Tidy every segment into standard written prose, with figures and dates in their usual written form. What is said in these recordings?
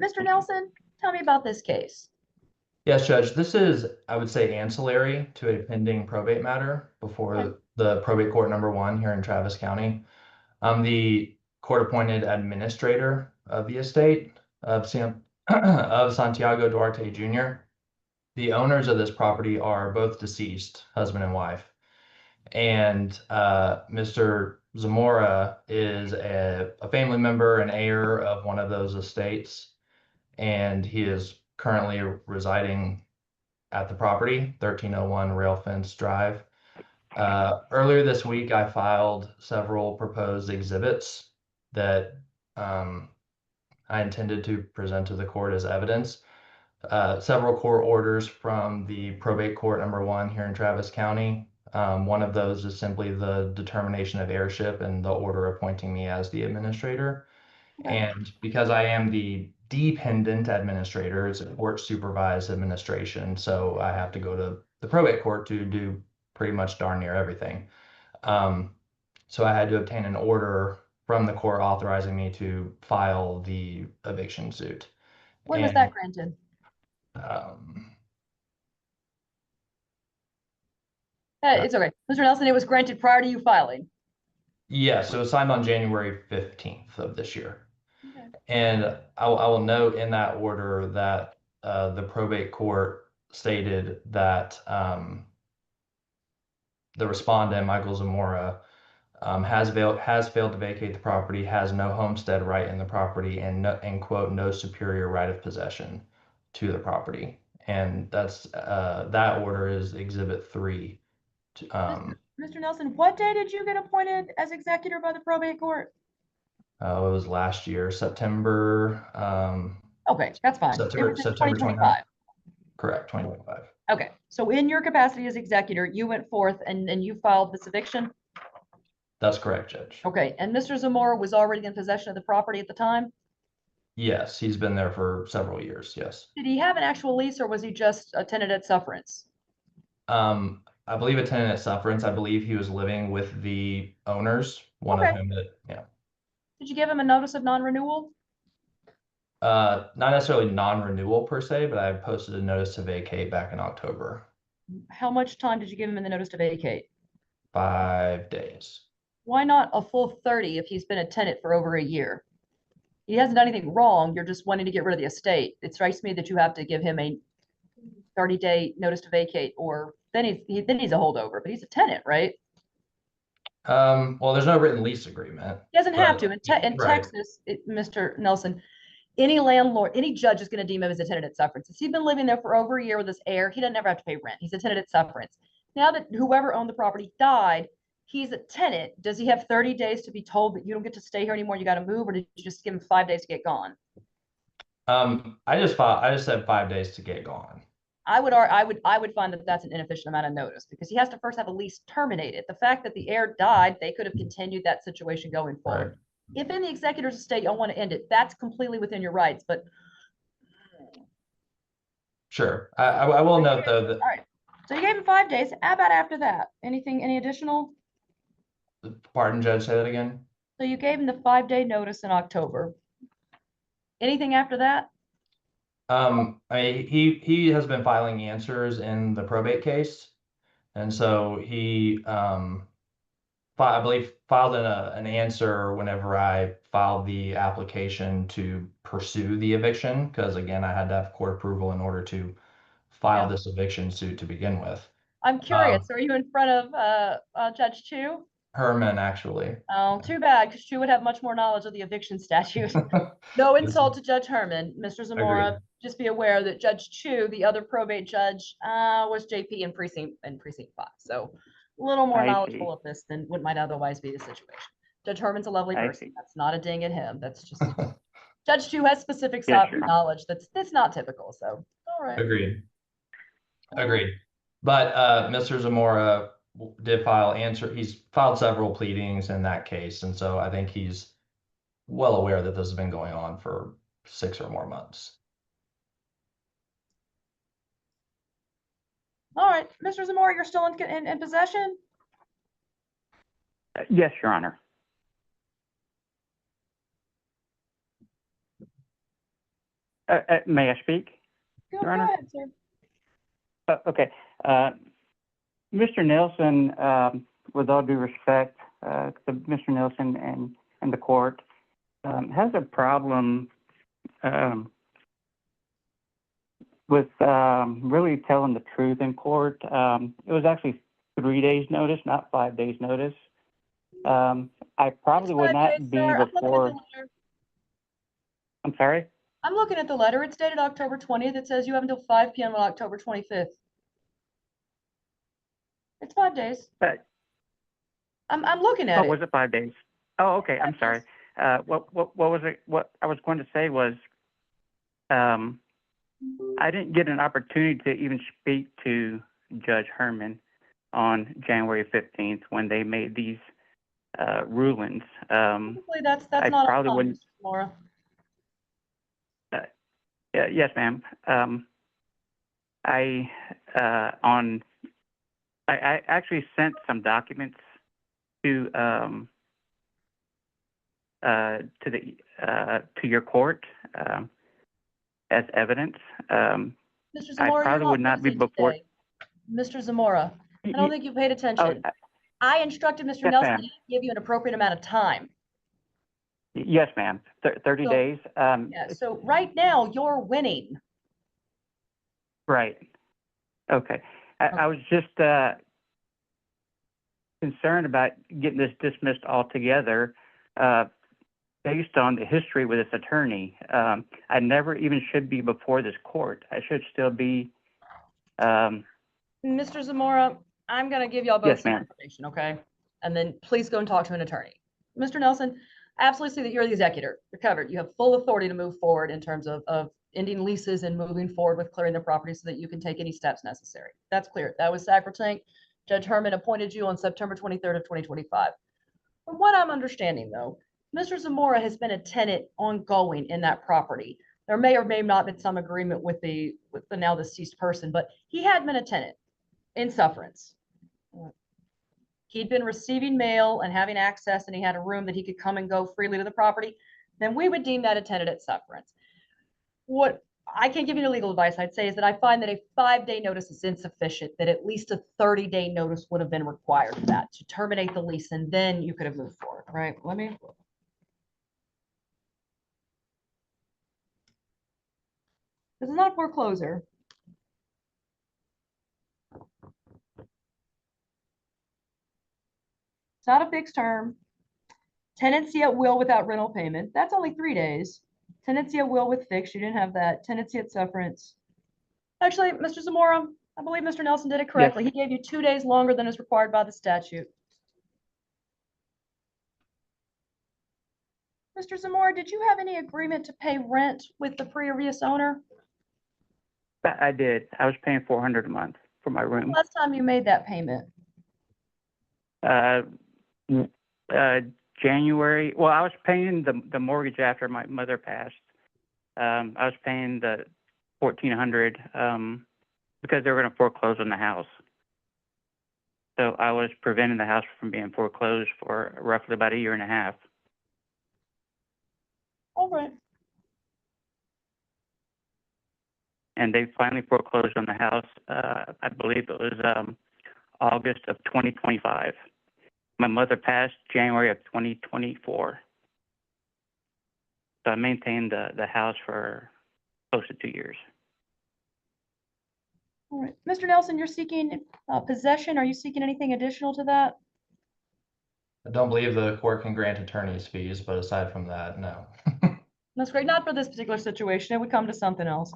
Mr. Nelson, tell me about this case. Yes, Judge. This is, I would say, ancillary to a pending probate matter Okay. before the probate court #1 here in Travis County. I'm the court-appointed administrator of the estate of Santiago Duarte Jr. The owners of this property are both deceased, husband and wife. And Mr. Zamora is a family member and heir of one of those estates. And he is currently residing at the property, 1301 Rail Fence Drive. Earlier this week, I filed several proposed exhibits that I intended to present to the court as evidence. Several court orders from the probate court #1 here in Travis County. One of those is simply the determination of heirship and the order appointing me as the administrator. Okay. And because I am the dependent administrator, it's a court supervised administration, so I have to go to the probate court to do pretty much darn near everything. So I had to obtain an order from the court authorizing me to file the eviction suit. When was that granted? It's okay. Mr. Nelson, it was granted prior to you filing. Yes, it was signed on January 15th of this year. Okay. And I will note in that order that the probate court stated that the respondent, Michael Zamora, has failed to vacate the property, has no homestead right in the property, and quote, no superior right of possession to the property. And that's that order is Exhibit 3. Mr. Nelson, what day did you get appointed as executor by the probate court? It was last year, September. Okay, that's fine. September 2025. Correct, 2025. Okay, so in your capacity as executor, you went forth and you filed this eviction? That's correct, Judge. Okay, and Mr. Zamora was already in possession of the property at the time? Yes, he's been there for several years, yes. Did he have an actual lease or was he just a tenant at Sufferance? I believe a tenant at Sufferance. I believe he was living with the owners, one of whom yeah. Did you give him a notice of non-renewal? Not necessarily non-renewal per se, but I posted a notice to vacate back in October. How much time did you give him in the notice to vacate? 5 days. Why not a full 30 if he's been a tenant for over a year? He hasn't done anything wrong. You're just wanting to get rid of the estate. It strikes me that you have to give him a 30-day notice to vacate, or then he's a holdover, but he's a tenant, right? Well, there's no written lease agreement. He doesn't have to. In Texas, Mr. Nelson, any landlord, any judge is going to deem him as a tenant at Sufferance. If he's been living there for over a year with his heir, he doesn't ever have to pay rent. He's a tenant at Sufferance. Now that whoever owned the property died, he's a tenant. Does he have 30 days to be told that you don't get to stay here anymore, you got to move, or did you just give him 5 days to get gone? I just said 5 days to get gone. I would find that that's an inefficient amount of notice because he has to first have a lease terminated. The fact that the heir died, they could have continued that situation going forward. Right. If in the executor's estate y'all want to end it, that's completely within your rights. But sure, I will note though that. All right. So you gave him 5 days. How about after that? Any additional? Pardon, Judge, say that again. So you gave him the 5-day notice in October. Anything after that? He has been filing answers in the probate case, and so he I believe filed an answer whenever I filed the application to pursue the eviction, because again I had to have court approval in order to file this eviction suit to begin with. I'm curious, are you in front of Judge Chu? Herman, actually. Oh, too bad, because Chu would have much more knowledge of the eviction statute. No insult to Judge Herman. Mr. Zamora, agreed. Just be aware that Judge Chu, the other probate judge, was JP in precinct 5. So a little more knowledgeable of this than what might otherwise be the situation. Judge Herman's a lovely person. That's not a ding at him. That's just Judge Chu has specific knowledge that's not typical. So all right. Agreed. But Mr. Zamora did file he's filed several pleadings in that case, and so I think he's well aware that this has been going on for 6 or more months. All right, Mr. Zamora, you're still in possession? Yes, Your Honor. May I speak? Go Your Honor? ahead, sir. Okay. Mr. Nelson, with all due respect to Mr. Nelson and the court, has a problem with really telling the truth in court. It was actually 3 days notice, not 5 days notice. I probably would not be before. I'm sorry? I'm looking at the letter. It's dated October 20th. It says you have until 5 p.m. on October 25th. It's 5 days. I'm looking at Oh, it. was it 5 days? Oh, okay. I'm sorry. What was it? What I was going to say was, I didn't get an opportunity to even speak to Judge Herman on January 15th when they made these rulings. Typically, that's I not probably on wouldn't. Laura. Yes, ma'am. I actually sent some documents to your court as evidence. Mr. I Zamora, probably would not be present before. today. Mr. Zamora, I don't think you paid attention. Oh, I instructed Mr. yes, Nelson ma'am. to give you an appropriate amount of time. Yes, ma'am. 30 So- days. Yeah, so right now you're winning. Right. Okay. I was just concerned about getting this dismissed altogether based on the history with this attorney. I never even should be before this court. I should still be. Mr. Zamora, I'm going to give y'all both Yes, some ma'am. information, okay? And then please go and talk to an attorney. Mr. Nelson, I absolutely see that you're the executor. You're covered. You have full authority to move forward in terms of ending leases and moving forward with clearing the property so that you can take any steps necessary. That's clear. That was sacrosanct. Judge Herman appointed you on September 23rd of 2025. From what I'm understanding, though, Mr. Zamora has been a tenant ongoing in that property. There may or may not have been some agreement with the now deceased person, but he had been a tenant in Sufferance. He'd been receiving mail and having access, and he had a room that he could come and go freely to the property. Then we would deem that a tenant at Sufferance. What I can't give you any legal advice. I'd say is that I find that a 5-day notice is insufficient, that at least a 30-day notice would have been required for that to terminate the lease, and then you could have moved forward, right? Let me. This is not a foreclosure. It's not a fixed term. Tenancy at will without rental payment. That's only 3 days. Tenancy at will with fixed. You didn't have that. Tenancy at sufferance. Actually, Mr. Zamora, I believe Mr. Nelson did it correctly. Yes. He gave you 2 days longer than is required by the statute. Mr. Zamora, did you have any agreement to pay rent with the previous owner? I did. I was paying $400 a month for my room. Last time you made that payment? January. Well, I was paying the mortgage after my mother passed. I was paying the $1,400 because they were going to foreclose on the house. So I was preventing the house from being foreclosed for roughly about 1.5 years. All right. And they finally foreclosed on the house. I believe it was August of 2025. My mother passed January of 2024. So I maintained the house for close to 2 years. All right. Mr. Nelson, you're seeking possession. Are you seeking anything additional to that? I don't believe the court can grant attorney's fees, but aside from that, no. That's great. Not for this particular situation. It would come to something else.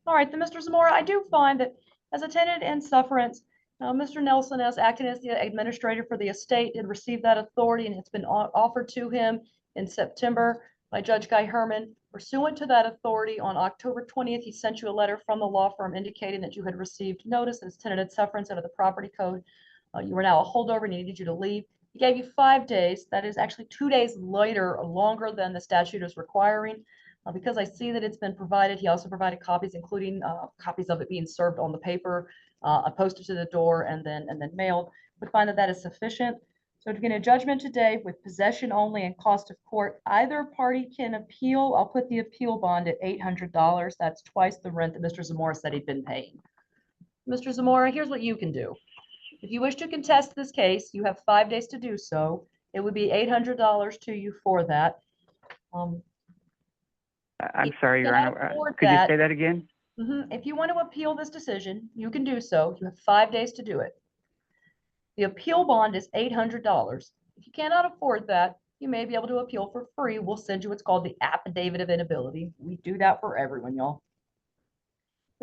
All right, then, Mr. Zamora, I do find that as a tenant in sufferance, Mr. Nelson, as acting as the administrator for the estate, did receive that authority, and it's been offered to him in September by Judge Guy Herman. Pursuant to that authority, on October 20th, he sent you a letter from the law firm indicating that you had received notice as tenant in sufferance under the property code. You were now a holdover and he needed you to leave. He gave you 5 days. That is actually 2 days later, longer than the statute is requiring. Because I see that it's been provided, he also provided copies, including copies of it being served on the paper, posted to the door, and then mailed. Would find that that is sufficient. So to get a judgment today with possession only and cost of court, either party can appeal. I'll put the appeal bond at $800. That's twice the rent that Mr. Zamora said he'd been paying. Mr. Zamora, here's what you can do. If you wish to contest this case, you have 5 days to do so. It would be $800 to you for that. I'm If sorry, you Your cannot Honor. afford Could you that- say that again? If you want to appeal this decision, you can do so. You have 5 days to do it. The appeal bond is $800. If you cannot afford that, you may be able to appeal for free. We'll send you what's called the affidavit of inability. We do that for everyone, y'all.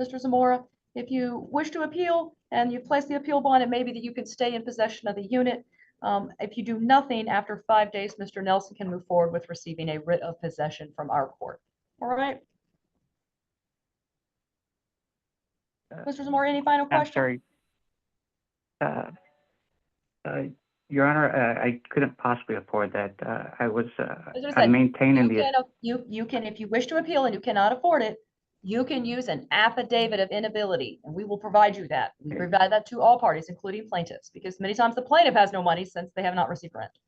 Mr. Zamora, if you wish to appeal and you place the appeal bond, it may be that you can stay in possession of the unit. If you do nothing after 5 days, Mr. Nelson can move forward with receiving a writ of possession from our court. All right. Mr. Zamora, any final I'm questions? sorry. Your Honor, I couldn't possibly afford that. I was, As I I'm said, maintaining the, You can, if you wish to appeal and you cannot afford it, you can use an affidavit of inability, and we will provide you that. We Okay. provide that to all parties, including plaintiffs, because many times the plaintiff has no money since they have not received rent.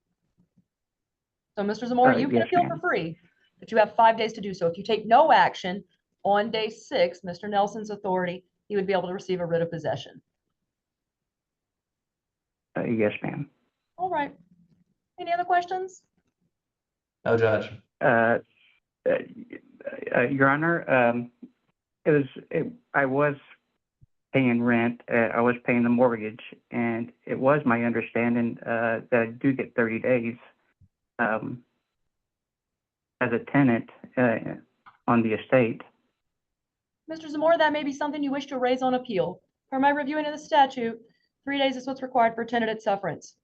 So, Mr. Zamora, you can yes, appeal for ma'am. free, but you have 5 days to do so. If you take no action on day 6, Mr. Nelson's authority, he would be able to receive a writ of possession. Yes, ma'am. All right. Any other questions? No, Judge. Your Honor, I was paying rent. I was paying the mortgage, and it was my understanding that I do get 30 days as a tenant on the estate. Mr. Zamora, that may be something you wish to raise on appeal. Per my reviewing of the statute, 3 days is what's required for tenant at sufferance.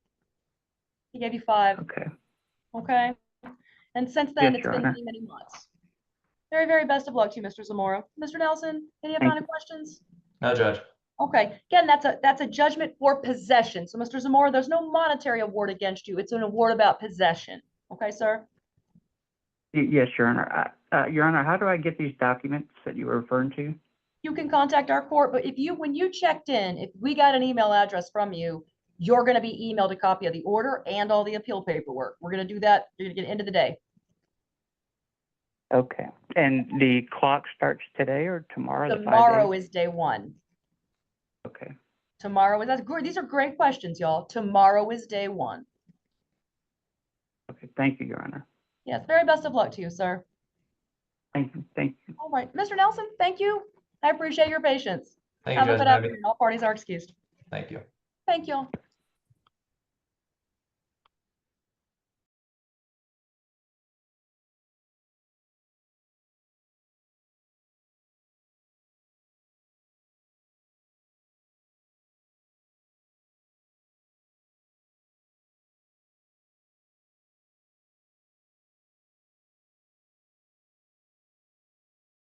He gave you 5, Okay. okay? And since then, Yes, it's Your been Honor. many, many months. Very, very best of luck to you, Mr. Zamora. Mr. Nelson, any Thank final questions? No, Judge. Okay, again, that's a judgment for possession. So, Mr. Zamora, there's no monetary award against you. It's an award about possession. Okay, sir? Yes, Your Honor. Your Honor, how do I get these documents that you were referring to? You can contact our court, but when you checked in, if we got an email address from you, you're going to be emailed a copy of the order and all the appeal paperwork. We're going to do that. You're going to get into the day. Okay. And the clock starts today or tomorrow? the 5 Tomorrow days? is day 1. Okay. Tomorrow is, that's good. These are great questions, y'all. Tomorrow is day 1. Okay. Thank you, Your Honor. Yes, very best of luck to you, sir. Thank you. Thank you. All right, Mr. Nelson, thank you. I appreciate your patience. Thank you, Have a Judge good Bebby. afternoon. All parties are excused. Thank you. Thank you.